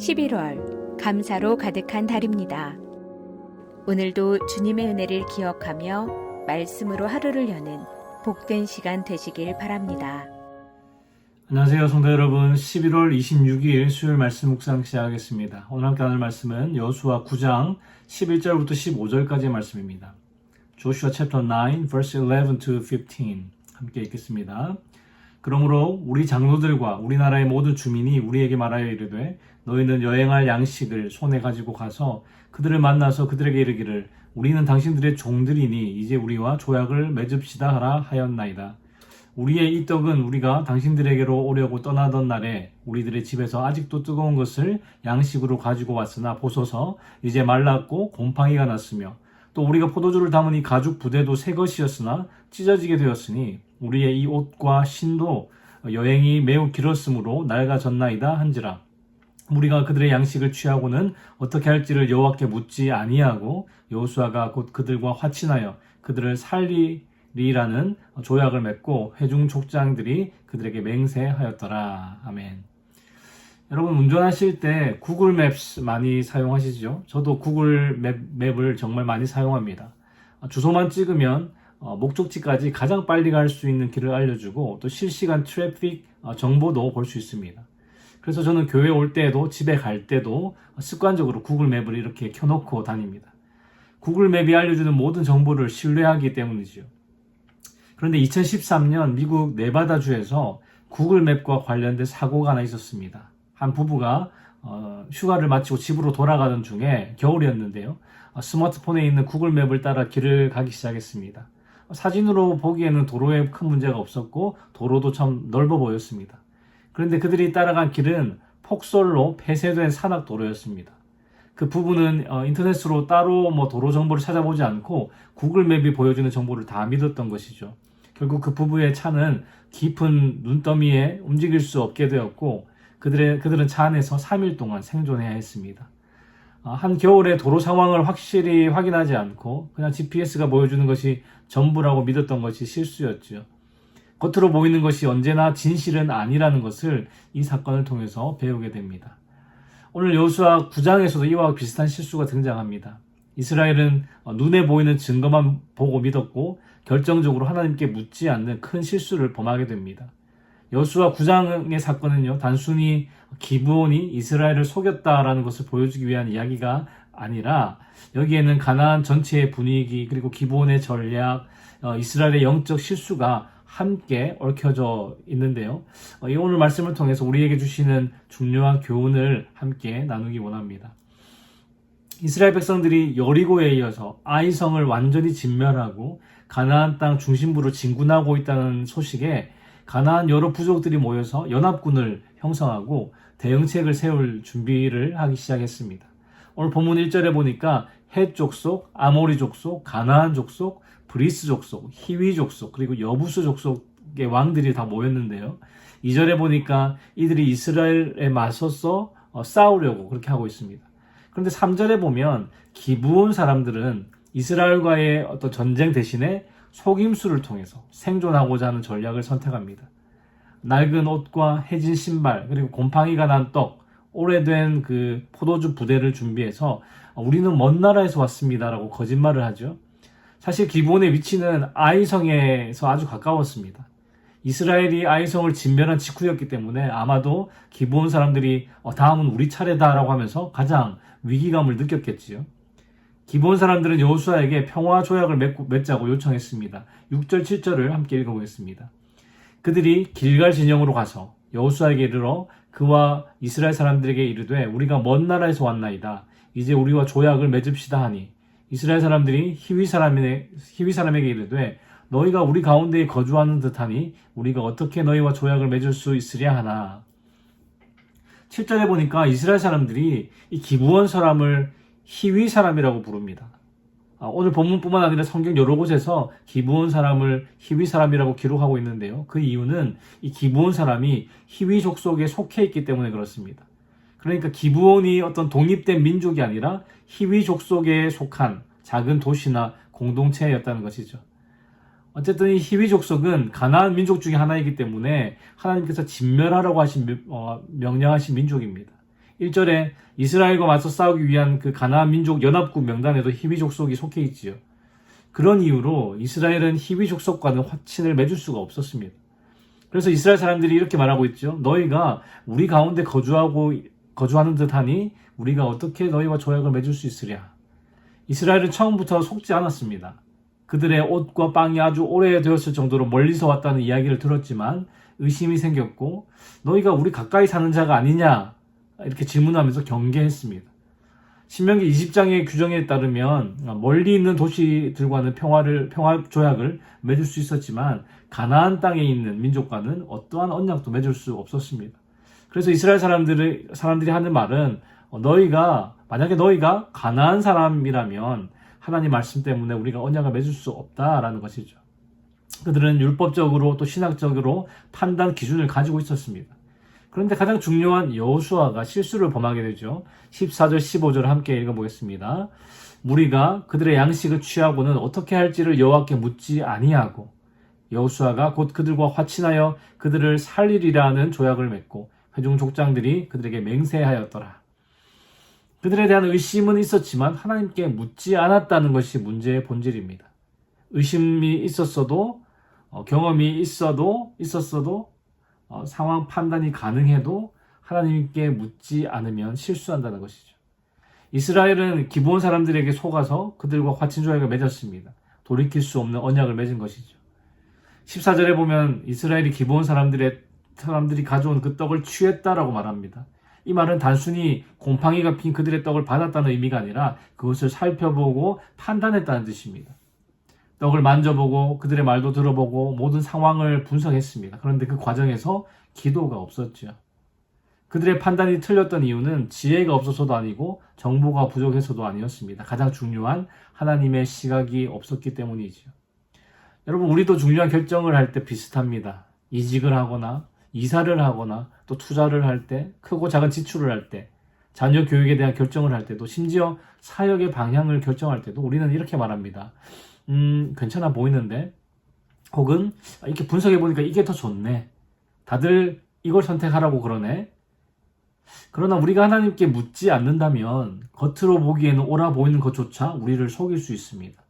11월 감사로 가득한 달입니다. 오늘도 주님의 은혜를 기억하며 말씀으로 하루를 여는 복된 시간 되시길 바랍니다. 안녕하세요, 성도 여러분. 11월 26일 수요일 말씀 묵상 시작하겠습니다. 오늘 함께 나눌 말씀은 여호수아 9장 11절부터 15절까지의 말씀입니다. Joshua chapter 9 verse 11 to 15 함께 읽겠습니다. 그러므로 우리 장로들과 우리나라의 모든 주민이 우리에게 말하여 이르되 너희는 여행할 양식을 손에 가지고 가서 그들을 만나서 그들에게 이르기를 우리는 당신들의 종들이니 이제 우리와 조약을 맺읍시다 하라 하였나이다. 우리의 이 떡은 우리가 당신들에게로 오려고 떠나던 날에 우리들의 집에서 아직도 뜨거운 것을 양식으로 가지고 왔으나 보소서 이제 말랐고 곰팡이가 났으며 또 우리가 포도주를 담은 이 가죽 부대도 새 것이었으나 찢어지게 되었으니 우리의 이 옷과 신도 여행이 매우 길었으므로 낡아졌나이다 한지라. 우리가 그들의 양식을 취하고는 어떻게 할지를 여호와께 묻지 아니하고 여호수아가 곧 그들과 화친하여 그들을 살리리라는 조약을 맺고 회중 족장들이 그들에게 맹세하였더라. 아멘. 여러분 운전하실 때 구글 맵스 많이 사용하시죠? 저도 구글 맵을 정말 많이 사용합니다. 주소만 찍으면 목적지까지 가장 빨리 갈 수 있는 길을 알려주고 또 실시간 트래픽 정보도 볼 수 있습니다. 그래서 저는 교회 올 때도 집에 갈 때도 습관적으로 구글 맵을 이렇게 켜놓고 다닙니다. 구글 맵이 알려주는 모든 정보를 신뢰하기 때문이죠. 그런데 2013년 미국 네바다주에서 구글 맵과 관련된 사고가 하나 있었습니다. 한 부부가 휴가를 마치고 집으로 돌아가던 중에 겨울이었는데요. 스마트폰에 있는 구글 맵을 따라 길을 가기 시작했습니다. 사진으로 보기에는 도로에 큰 문제가 없었고 도로도 참 넓어 보였습니다. 그런데 그들이 따라간 길은 폭설로 폐쇄된 산악도로였습니다. 그 부부는 인터넷으로 따로 도로 정보를 찾아보지 않고 구글 맵이 보여주는 정보를 다 믿었던 것이죠. 결국 그 부부의 차는 깊은 눈더미에 움직일 수 없게 되었고 그들은 차 안에서 3일 동안 생존해야 했습니다. 한겨울에 도로 상황을 확실히 확인하지 않고 그냥 GPS가 보여주는 것이 전부라고 믿었던 것이 실수였죠. 겉으로 보이는 것이 언제나 진실은 아니라는 것을 이 사건을 통해서 배우게 됩니다. 오늘 여호수아 9장에서도 이와 비슷한 실수가 등장합니다. 이스라엘은 눈에 보이는 증거만 보고 믿었고 결정적으로 하나님께 묻지 않는 큰 실수를 범하게 됩니다. 여호수아 9장의 사건은요, 단순히 기브온이 이스라엘을 속였다라는 것을 보여주기 위한 이야기가 아니라 여기에는 가나안 전체의 분위기 그리고 기브온의 전략, 이스라엘의 영적 실수가 함께 얽혀져 있는데요. 이 오늘 말씀을 통해서 우리에게 주시는 중요한 교훈을 함께 나누기 원합니다. 이스라엘 백성들이 여리고에 이어서 아이성을 완전히 진멸하고 가나안 땅 중심부로 진군하고 있다는 소식에 가나안 여러 부족들이 모여서 연합군을 형성하고 대응책을 세울 준비를 하기 시작했습니다. 오늘 본문 1절에 보니까 헷 족속, 아모리 족속, 가나안 족속, 브리스 족속, 히위 족속, 그리고 여부수 족속의 왕들이 다 모였는데요. 2절에 보니까 이들이 이스라엘에 맞서서 싸우려고 그렇게 하고 있습니다. 그런데 3절에 보면 기브온 사람들은 이스라엘과의 어떤 전쟁 대신에 속임수를 통해서 생존하고자 하는 전략을 선택합니다. 낡은 옷과 해진 신발, 그리고 곰팡이가 난 떡, 오래된 그 포도주 부대를 준비해서 우리는 먼 나라에서 왔습니다라고 거짓말을 하죠. 사실 기브온의 위치는 아이성에서 아주 가까웠습니다. 이스라엘이 아이성을 진멸한 직후였기 때문에 아마도 기브온 사람들이 다음은 우리 차례다라고 하면서 가장 위기감을 느꼈겠지요. 기브온 사람들은 여호수아에게 평화 조약을 맺자고 요청했습니다. 6절 7절을 함께 읽어보겠습니다. 그들이 길갈 진영으로 가서 여호수아에게 이르러 그와 이스라엘 사람들에게 이르되 우리가 먼 나라에서 왔나이다. 이제 우리와 조약을 맺읍시다 하니 이스라엘 사람들이 히위 사람에게 이르되 너희가 우리 가운데에 거주하는 듯하니 우리가 어떻게 너희와 조약을 맺을 수 있으랴 하나. 7절에 보니까 이스라엘 사람들이 이 기브온 사람을 히위 사람이라고 부릅니다. 오늘 본문뿐만 아니라 성경 여러 곳에서 기브온 사람을 히위 사람이라고 기록하고 있는데요. 그 이유는 이 기브온 사람이 히위 족속에 속해 있기 때문에 그렇습니다. 그러니까 기브온이 어떤 독립된 민족이 아니라 히위 족속에 속한 작은 도시나 공동체였다는 것이죠. 어쨌든 이 히위 족속은 가나안 민족 중에 하나이기 때문에 하나님께서 진멸하라고 명령하신 민족입니다. 1절에 이스라엘과 맞서 싸우기 위한 그 가나안 민족 연합국 명단에도 히위 족속이 속해 있지요. 그런 이유로 이스라엘은 히위 족속과는 화친을 맺을 수가 없었습니다. 그래서 이스라엘 사람들이 이렇게 말하고 있죠. 너희가 우리 가운데 거주하는 듯하니 우리가 어떻게 너희와 조약을 맺을 수 있으랴. 이스라엘은 처음부터 속지 않았습니다. 그들의 옷과 빵이 아주 오래되었을 정도로 멀리서 왔다는 이야기를 들었지만 의심이 생겼고 너희가 우리 가까이 사는 자가 아니냐 이렇게 질문하면서 경계했습니다. 신명기 20장의 규정에 따르면 멀리 있는 도시들과는 평화 조약을 맺을 수 있었지만 가나안 땅에 있는 민족과는 어떠한 언약도 맺을 수 없었습니다. 그래서 이스라엘 사람들이 하는 말은 만약에 너희가 가나안 사람이라면 하나님 말씀 때문에 우리가 언약을 맺을 수 없다라는 것이죠. 그들은 율법적으로 또 신학적으로 판단 기준을 가지고 있었습니다. 그런데 가장 중요한 여호수아가 실수를 범하게 되죠. 14절 15절을 함께 읽어보겠습니다. 무리가 그들의 양식을 취하고는 어떻게 할지를 여호와께 묻지 아니하고 여호수아가 곧 그들과 화친하여 그들을 살리리라는 조약을 맺고 회중 족장들이 그들에게 맹세하였더라. 그들에 대한 의심은 있었지만 하나님께 묻지 않았다는 것이 문제의 본질입니다. 의심이 있었어도 경험이 있었어도 상황 판단이 가능해도 하나님께 묻지 않으면 실수한다는 것이죠. 이스라엘은 기브온 사람들에게 속아서 그들과 화친 조약을 맺었습니다. 돌이킬 수 없는 언약을 맺은 것이죠. 14절에 보면 이스라엘이 기브온 사람들이 가져온 그 떡을 취했다라고 말합니다. 이 말은 단순히 곰팡이가 핀 그들의 떡을 받았다는 의미가 아니라 그것을 살펴보고 판단했다는 뜻입니다. 떡을 만져보고 그들의 말도 들어보고 모든 상황을 분석했습니다. 그런데 그 과정에서 기도가 없었죠. 그들의 판단이 틀렸던 이유는 지혜가 없어서도 아니고 정보가 부족해서도 아니었습니다. 가장 중요한 하나님의 시각이 없었기 때문이죠. 여러분, 우리도 중요한 결정을 할 때 비슷합니다. 이직을 하거나 이사를 하거나 또 투자를 할 때, 크고 작은 지출을 할 때, 자녀 교육에 대한 결정을 할 때도, 심지어 사역의 방향을 결정할 때도 우리는 이렇게 말합니다. 괜찮아 보이는데, 혹은 이렇게 분석해보니까 이게 더 좋네. 다들 이걸 선택하라고 그러네. 그러나 우리가 하나님께 묻지 않는다면 겉으로 보기에는 옳아 보이는 것조차 우리를 속일 수 있습니다.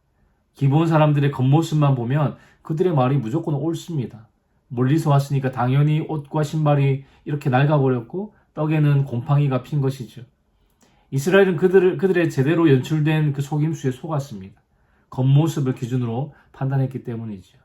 기본 사람들의 겉모습만 보면 그들의 말이 무조건 옳습니다. 멀리서 왔으니까 당연히 옷과 신발이 이렇게 낡아버렸고 떡에는 곰팡이가 핀 것이죠. 이스라엘은 그들의 제대로 연출된 그 속임수에 속았습니다. 겉모습을 기준으로 판단했기 때문이죠.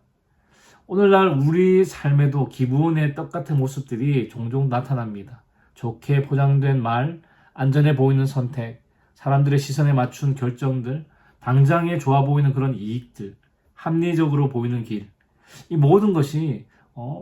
오늘날 우리 삶에도 기브온의 떡 같은 모습들이 종종 나타납니다. 좋게 포장된 말, 안전해 보이는 선택, 사람들의 시선에 맞춘 결정들, 당장에 좋아 보이는 그런 이익들, 합리적으로 보이는 길, 이 모든 것이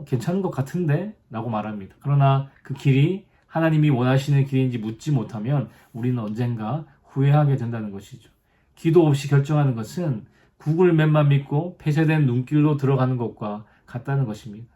괜찮은 것 같은데? 라고 말합니다. 그러나 그 길이 하나님이 원하시는 길인지 묻지 못하면 우리는 언젠가 후회하게 된다는 것이죠. 기도 없이 결정하는 것은 구글맵만 믿고 폐쇄된 눈길로 들어가는 것과 같다는 것입니다.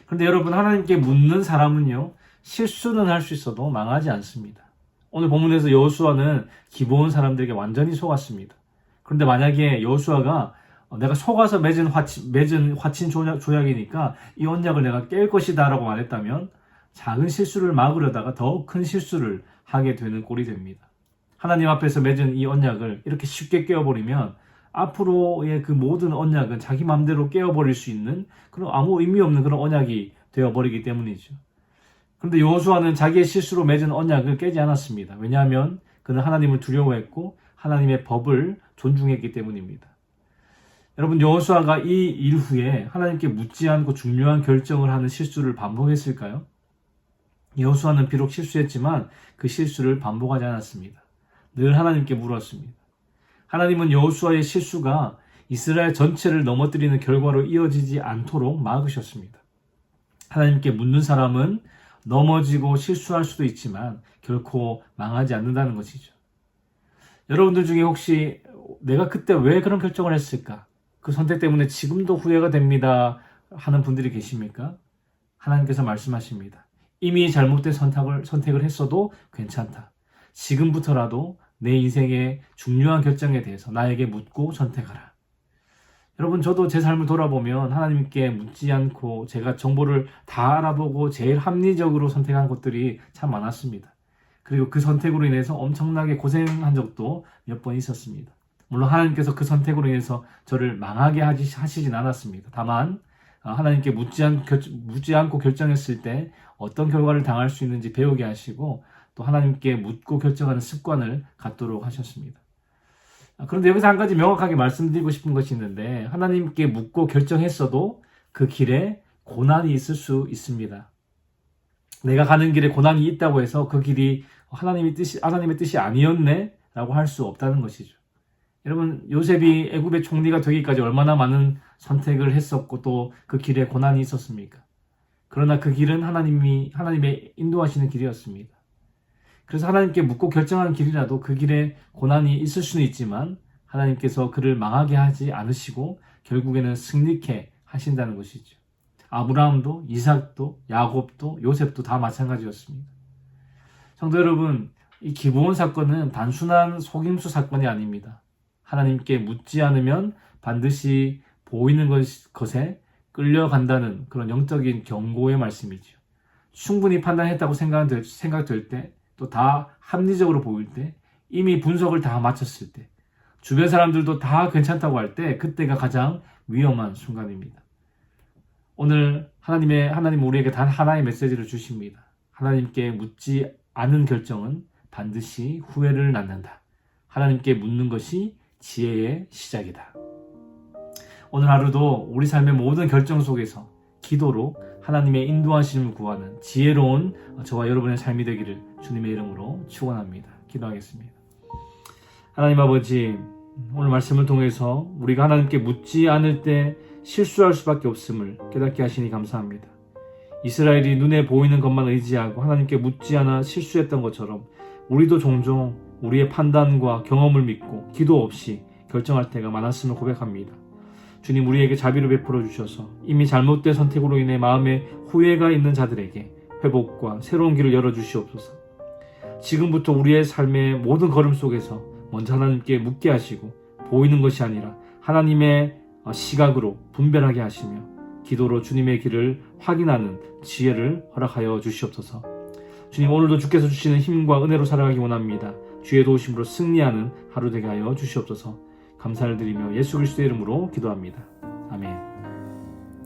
그런데 여러분, 하나님께 묻는 사람은요, 실수는 할 수 있어도 망하지 않습니다. 오늘 본문에서 여호수아는 기브온 사람들에게 완전히 속았습니다. 그런데 만약에 여호수아가 내가 속아서 맺은 화친 조약이니까 이 언약을 내가 깰 것이다 라고 말했다면 작은 실수를 막으려다가 더 큰 실수를 하게 되는 꼴이 됩니다. 하나님 앞에서 맺은 이 언약을 이렇게 쉽게 깨어버리면 앞으로의 그 모든 언약은 자기 마음대로 깨어버릴 수 있는 그런 아무 의미 없는 그런 언약이 되어버리기 때문이죠. 그런데 여호수아는 자기의 실수로 맺은 언약을 깨지 않았습니다. 왜냐하면 그는 하나님을 두려워했고 하나님의 법을 존중했기 때문입니다. 여러분, 여호수아가 이 일 후에 하나님께 묻지 않고 중요한 결정을 하는 실수를 반복했을까요? 여호수아는 비록 실수했지만 그 실수를 반복하지 않았습니다. 늘 하나님께 물었습니다. 하나님은 여호수아의 실수가 이스라엘 전체를 넘어뜨리는 결과로 이어지지 않도록 막으셨습니다. 하나님께 묻는 사람은 넘어지고 실수할 수도 있지만 결코 망하지 않는다는 것이죠. 여러분들 중에 혹시 내가 그때 왜 그런 결정을 했을까? 그 선택 때문에 지금도 후회가 됩니다 하는 분들이 계십니까? 하나님께서 말씀하십니다. 이미 잘못된 선택을 했어도 괜찮다. 지금부터라도 내 인생의 중요한 결정에 대해서 나에게 묻고 선택하라. 여러분, 저도 제 삶을 돌아보면 하나님께 묻지 않고 제가 정보를 다 알아보고 제일 합리적으로 선택한 것들이 참 많았습니다. 그리고 그 선택으로 인해서 엄청나게 고생한 적도 몇 번 있었습니다. 물론 하나님께서 그 선택으로 인해서 저를 망하게 하시진 않았습니다. 다만 하나님께 묻지 않고 결정했을 때 어떤 결과를 당할 수 있는지 배우게 하시고 또 하나님께 묻고 결정하는 습관을 갖도록 하셨습니다. 그런데 여기서 한 가지 명확하게 말씀드리고 싶은 것이 있는데, 하나님께 묻고 결정했어도 그 길에 고난이 있을 수 있습니다. 내가 가는 길에 고난이 있다고 해서 그 길이 하나님의 뜻이 아니었네 라고 할 수 없다는 것이죠. 여러분, 요셉이 애굽의 총리가 되기까지 얼마나 많은 선택을 했었고 또 그 길에 고난이 있었습니까? 그러나 그 길은 하나님의 인도하시는 길이었습니다. 그래서 하나님께 묻고 결정하는 길이라도 그 길에 고난이 있을 수는 있지만 하나님께서 그를 망하게 하지 않으시고 결국에는 승리케 하신다는 것이죠. 아브라함도, 이삭도, 야곱도, 요셉도 다 마찬가지였습니다. 성도 여러분, 이 기브온 사건은 단순한 속임수 사건이 아닙니다. 하나님께 묻지 않으면 반드시 보이는 것에 끌려간다는 그런 영적인 경고의 말씀이죠. 충분히 판단했다고 생각될 때, 또 다 합리적으로 보일 때, 이미 분석을 다 마쳤을 때, 주변 사람들도 다 괜찮다고 할 때, 그때가 가장 위험한 순간입니다. 오늘 하나님 우리에게 단 하나의 메시지를 주십니다. 하나님께 묻지 않은 결정은 반드시 후회를 낳는다. 하나님께 묻는 것이 지혜의 시작이다. 오늘 하루도 우리 삶의 모든 결정 속에서 기도로 하나님의 인도하심을 구하는 지혜로운 저와 여러분의 삶이 되기를 주님의 이름으로 축원합니다. 기도하겠습니다. 하나님 아버지, 오늘 말씀을 통해서 우리가 하나님께 묻지 않을 때 실수할 수밖에 없음을 깨닫게 하시니 감사합니다. 이스라엘이 눈에 보이는 것만 의지하고 하나님께 묻지 않아 실수했던 것처럼 우리도 종종 우리의 판단과 경험을 믿고 기도 없이 결정할 때가 많았음을 고백합니다. 주님, 우리에게 자비를 베풀어 주셔서 이미 잘못된 선택으로 인해 마음에 후회가 있는 자들에게 회복과 새로운 길을 열어주시옵소서. 지금부터 우리의 삶의 모든 걸음 속에서 먼저 하나님께 묻게 하시고 보이는 것이 아니라 하나님의 시각으로 분별하게 하시며 기도로 주님의 길을 확인하는 지혜를 허락하여 주시옵소서. 주님, 오늘도 주께서 주시는 힘과 은혜로 살아가기 원합니다. 주의 도우심으로 승리하는 하루 되게 하여 주시옵소서. 감사를 드리며 예수 그리스도의 이름으로 기도합니다. 아멘.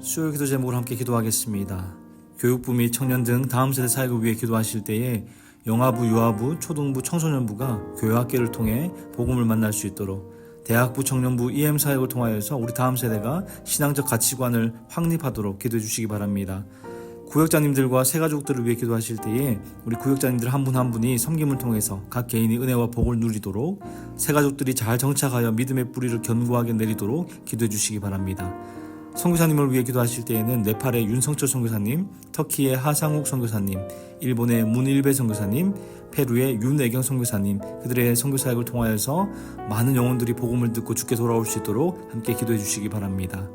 수요 기도 제목으로 함께 기도하겠습니다. 교육부 및 청년 등 다음 세대 사역을 위해 기도하실 때에 영아부, 유아부, 초등부, 청소년부가 교회학교를 통해 복음을 만날 수 있도록 대학부, 청년부, EM 사역을 통하여서 우리 다음 세대가 신앙적 가치관을 확립하도록 기도해 주시기 바랍니다. 구역장님들과 새가족들을 위해 기도하실 때에 우리 구역장님들 한 분 한 분이 섬김을 통해서 각 개인이 은혜와 복을 누리도록, 새가족들이 잘 정착하여 믿음의 뿌리를 견고하게 내리도록 기도해 주시기 바랍니다. 선교사님을 위해 기도하실 때에는 네팔의 윤성철 선교사님, 터키의 하상욱 선교사님, 일본의 문일배 선교사님, 페루의 윤애경 선교사님, 그들의 선교사역을 통하여서 많은 영혼들이 복음을 듣고 주께 돌아올 수 있도록 함께 기도해 주시기 바랍니다.